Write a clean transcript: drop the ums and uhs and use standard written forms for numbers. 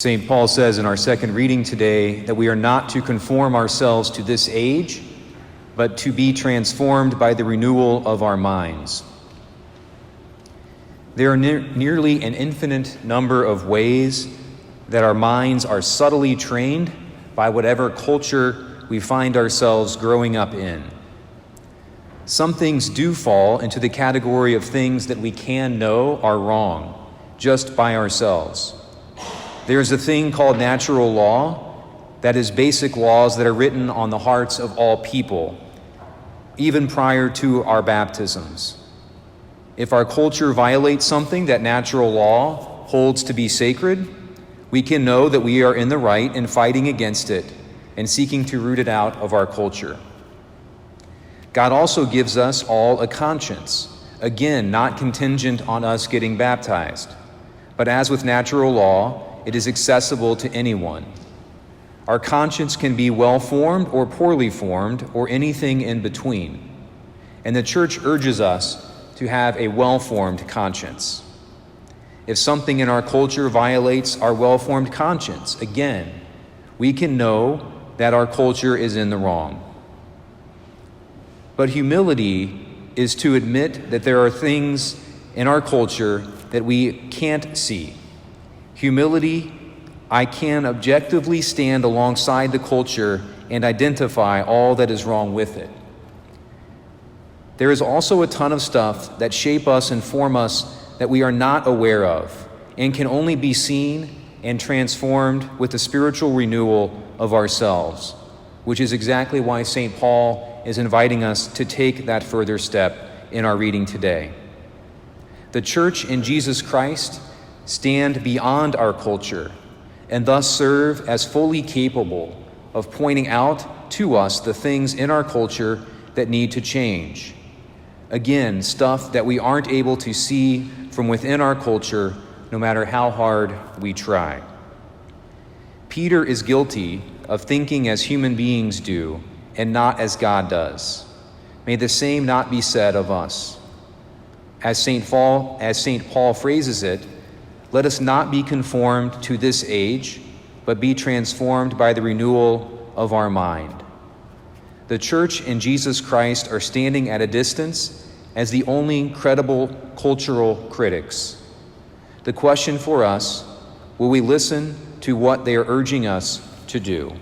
St. Paul says in our second reading today that we are not to conform ourselves to this age, but to be transformed by the renewal of our minds. There are nearly an infinite number of ways that our minds are subtly trained by whatever culture we find ourselves growing up in. Some things do fall into the category of things that we can know are wrong, just by ourselves. There's a thing called natural law, that is basic laws that are written on the hearts of all people, even prior to our baptisms. If our culture violates something that natural law holds to be sacred, we can know that we are in the right in fighting against it and seeking to root it out of our culture. God also gives us all a conscience, again, not contingent on us getting baptized. But as with natural law, it is accessible to anyone. Our conscience can be well-formed or poorly formed, or anything in between. And the Church urges us to have a well-formed conscience. If something in our culture violates our well-formed conscience, again, we can know that our culture is in the wrong. But humility is to admit that there are things in our culture that we can't see. Humility, I can objectively stand alongside the culture and identify all that is wrong with it. There is also a ton of stuff that shape us and form us that we are not aware of and can only be seen and transformed with the spiritual renewal of ourselves, which is exactly why St. Paul is inviting us to take that further step in our reading today. The Church in Jesus Christ stand beyond our culture and thus serve as fully capable of pointing out to us the things in our culture that need to change. Again, stuff that we aren't able to see from within our culture, no matter how hard we try. Peter is guilty of thinking as human beings do and not as God does. May the same not be said of us. As St. Paul phrases it, let us not be conformed to this age, but be transformed by the renewal of our mind. The Church and Jesus Christ are standing at a distance as the only credible cultural critics. The question for us, will we listen to what they are urging us to do?